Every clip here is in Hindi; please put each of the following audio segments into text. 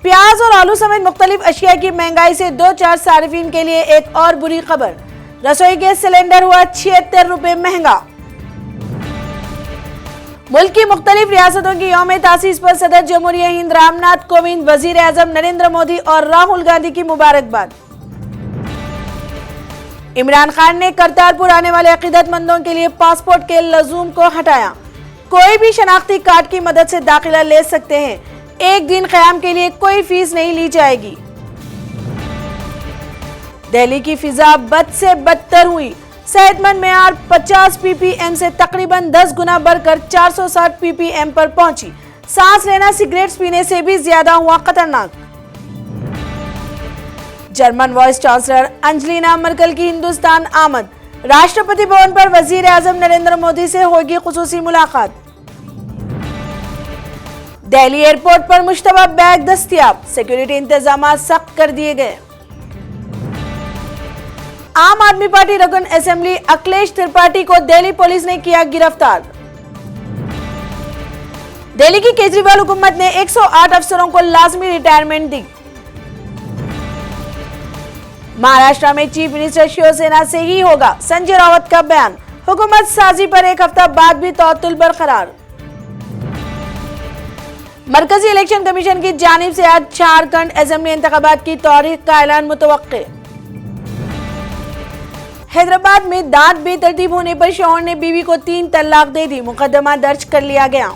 प्याज और आलू समेत मुख्तलिफ अशिया की महंगाई से दो चार सारिफीन के लिए एक और बुरी खबर। रसोई गैस सिलेंडर हुआ 76 रुपए महंगा। मुल्क की मुख्तलिफ रियासतों की यौम तासीस पर सदर जमहूरिया हिंद रामनाथ कोविंद, वजीर आजम नरेंद्र मोदी और राहुल गांधी की मुबारकबाद। इमरान खान ने करतारपुर आने वाले अकीदतमंदों के लिए पासपोर्ट के लजूम को हटाया। कोई भी शनाख्ती कार्ड की मदद से दाखिला ले सकते हैं। एक दिन क़याम के लिए कोई फीस नहीं ली जाएगी। दिल्ली की फिजा बद से बदतर हुई। सेहतमंद मेयार 50 ppm से तकरीबन 10 गुना बढ़कर 460 ppm पर पहुंची। सांस लेना सिगरेट्स पीने से भी ज्यादा हुआ खतरनाक। German vice chancellor Angela Merkel की हिंदुस्तान आमद। राष्ट्रपति भवन पर वजीर आजम नरेंद्र मोदी से होगी खुसूसी मुलाकात। दिल्ली एयरपोर्ट पर मुश्तबा बैग दस्तयाब। सिक्योरिटी इंतजाम सख्त कर दिए गए। आम आदमी पार्टी रकन असेंबली अखिलेश त्रिपाठी को दिल्ली पुलिस ने किया गिरफ्तार। दिल्ली की केजरीवाल हुकूमत ने 108 अफसरों को लाजमी रिटायरमेंट दी। महाराष्ट्र में चीफ मिनिस्टर शिवसेना से ही होगा, संजय रावत का बयान। हुकूमत साजी पर एक हफ्ता बाद भी तअत्तुल बरकरार। मरकजी इलेक्शन कमीशन की जानिब से आज झारखंड असेंबली इंतखाबात की तारीख का ऐलान मुतवक्के। हैदराबाद में दांत बेतरतीब होने पर शौहर ने बीवी को 3 तलाक दे दी। मुकदमा दर्ज कर लिया गया।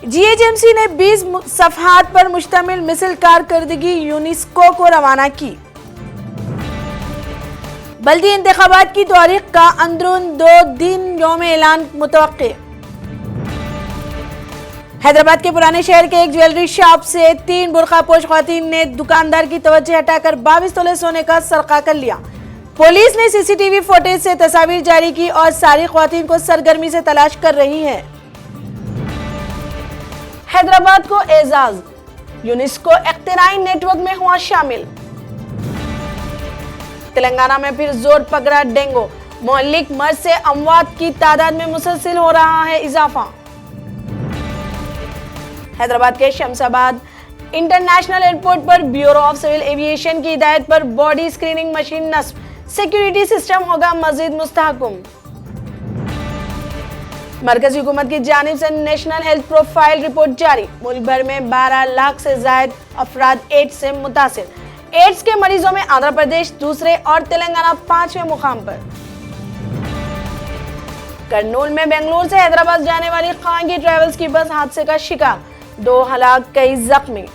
जीएचएमसी ने 20 सफहात पर मुश्तमिल मिसल कारकर्दगी यूनेस्को को रवाना की। बल्दी इंतखाबात की तारीख का अंदरून 2 दिन यौम ऐलान मुतवक्के। हैदराबाद के पुराने शहर के एक ज्वेलरी शॉप से 3 बुर्कापोश खवातीन ने दुकानदार की तवज्जो हटाकर 22 तोले सोने का सरका कर लिया। पुलिस ने सीसीटीवी फुटेज से तस्वीर जारी की और सारी खवातीन को सरगर्मी से तलाश कर रही है। हैदराबाद को एजाज। यूनेस्को इख्तिराई नेटवर्क में हुआ शामिल। तेलंगाना में फिर जोर पकड़ा डेंगू। मोहल्लिक मर्ज से अमवात की तादाद में मुसलसिल हो रहा है इजाफा। हैदराबाद के शमशाबाद इंटरनेशनल एयरपोर्ट पर ब्यूरो ऑफ सिविल एविएशन की हिदायत पर बॉडी स्क्रीनिंग मशीन नस्ब। सिक्योरिटी सिस्टम होगा मजीद मुस्तहकम। मरकजी हुकूमत की जानिब से नेशनल हेल्थ प्रोफाइल रिपोर्ट जारी। मुल्क भर में 12 लाख से जायद अफराद एड्स से मुतासिर। एड्स के मरीजों में आंध्र प्रदेश दूसरे और तेलंगाना 5वें मुकाम पर। कर्नूल में बेंगलुरु से हैदराबाद जाने वाली खानगी ट्रेवल्स की बस हादसे का शिकार। 2 हलाक, कई जख्मी।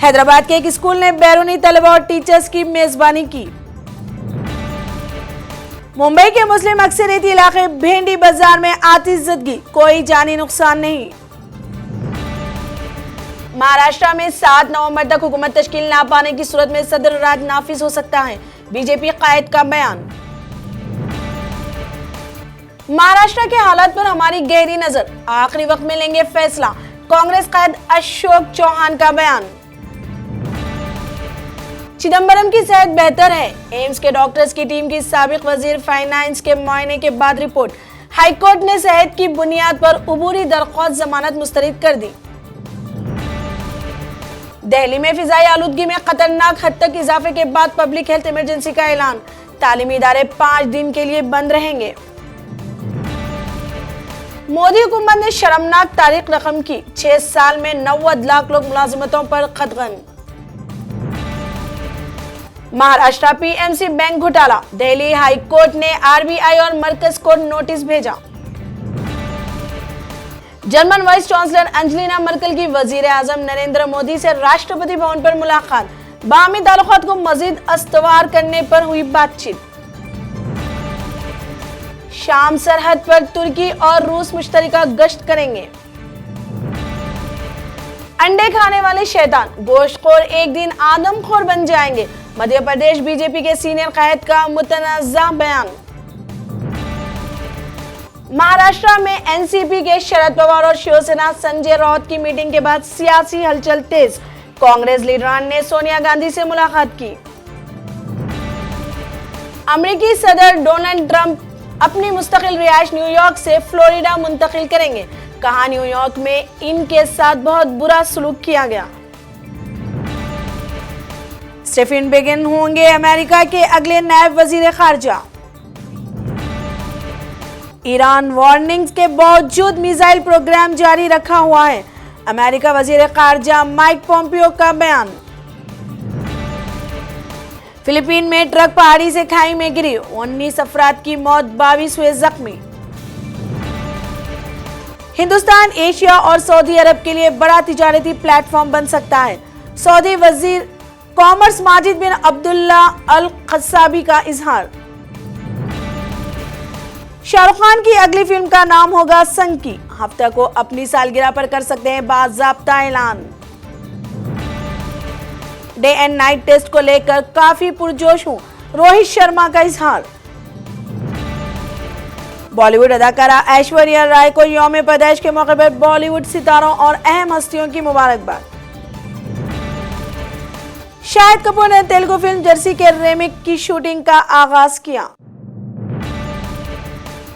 हैदराबाद के एक स्कूल ने बैरूनी तलबा और टीचर्स की मेजबानी की। मुंबई के मुस्लिम अक्सरियती इलाके भेंडी बाजार में आतिशज़दगी, कोई जानी नुकसान नहीं। महाराष्ट्र में 7 नवंबर तक हुकूमत तश्कील ना पाने की सूरत में सदर राज नाफिज हो सकता है। बीजेपी कायद का बयान। महाराष्ट्र के हालात पर हमारी गहरी नजर, आखिरी वक्त में लेंगे फैसला। कांग्रेस कायद अशोक चौहान का बयान। चिदंबरम की सेहत बेहतर है। एम्स के डॉक्टर्स की टीम की साबिक वजीर फाइनेंस के मुआयने के बाद रिपोर्ट। हाईकोर्ट ने सेहत की बुनियाद पर उबूरी दरख्वास्त जमानत मुस्तरद कर दी। दिल्ली में फिजाई आलूदगी में खतरनाक हद तक इजाफे के बाद पब्लिक हेल्थ इमरजेंसी का ऐलान। तालीमी इदारे 5 दिन के लिए बंद रहेंगे। मोदी हुकूमत ने शर्मनाक तारीख रकम की। 6 साल में 90 लाख लोग मुलाजिमतों पर खतगन। महाराष्ट्र पीएमसी बैंक घोटाला। दिल्ली हाई कोर्ट ने आरबीआई और मरकज को नोटिस भेजा। German vice chancellor Angela Merkel की वजीर आजम नरेंद्र मोदी से राष्ट्रपति भवन पर मुलाकात। बाहमी ताल्लुकात को मजीद अस्तवार करने पर हुई बातचीत। शाम सरहद पर तुर्की और रूस मुश्तरका गश्त करेंगे। अंडे खाने वाले शैतान गोश्तखोर एक दिन आदमखोर बन जाएंगे। मध्य प्रदेश बीजेपी के सीनियर कायद का मुतनाज़ा बयान। महाराष्ट्र में एनसीपी के शरद पवार और शिवसेना संजय राउत की मीटिंग के बाद सियासी हलचल तेज। कांग्रेस लीडरान ने सोनिया गांधी से मुलाकात की। अमेरिकी सदर डोनाल्ड ट्रंप अपनी मुस्तकिल रिहाइश न्यूयॉर्क से फ्लोरिडा मुंतकिल करेंगे। कहा न्यूयॉर्क में इनके साथ बहुत बुरा सलूक किया गया। स्टीफन बेगिन होंगे अमेरिका के अगले नायब वजीर खारजा। ईरान वार्निंग्स के बावजूद मिसाइल प्रोग्राम जारी रखा हुआ है, अमेरिका वजीर खारजा माइक पोम्पियो का बयान। फिलीपीन में ट्रक पहाड़ी से खाई में गिरी, 19 अफराद की मौत, 22 हुए जख्मी। हिंदुस्तान एशिया और सऊदी अरब के लिए बड़ा तिजारती प्लेटफॉर्म बन सकता है, सऊदी वजीर कॉमर्स माजिद बिन अब्दुल्ला अल क़स्साबी का इजहार। शाहरुख खान की अगली फिल्म का नाम होगा संकी, हफ्ते को अपनी सालगिरह पर कर सकते हैं बाज़ाब्ता ऐलान। डे एंड नाइट टेस्ट को लेकर काफी पुरजोश हूं, रोहित शर्मा का इजहार। बॉलीवुड अदाकारा ऐश्वर्या राय को यौम पैदाइश के मौके पर बॉलीवुड सितारों और अहम हस्तियों की मुबारकबाद। शाहिद कपूर ने तेलुगु फिल्म जर्सी के रीमेक की शूटिंग का आगाज किया।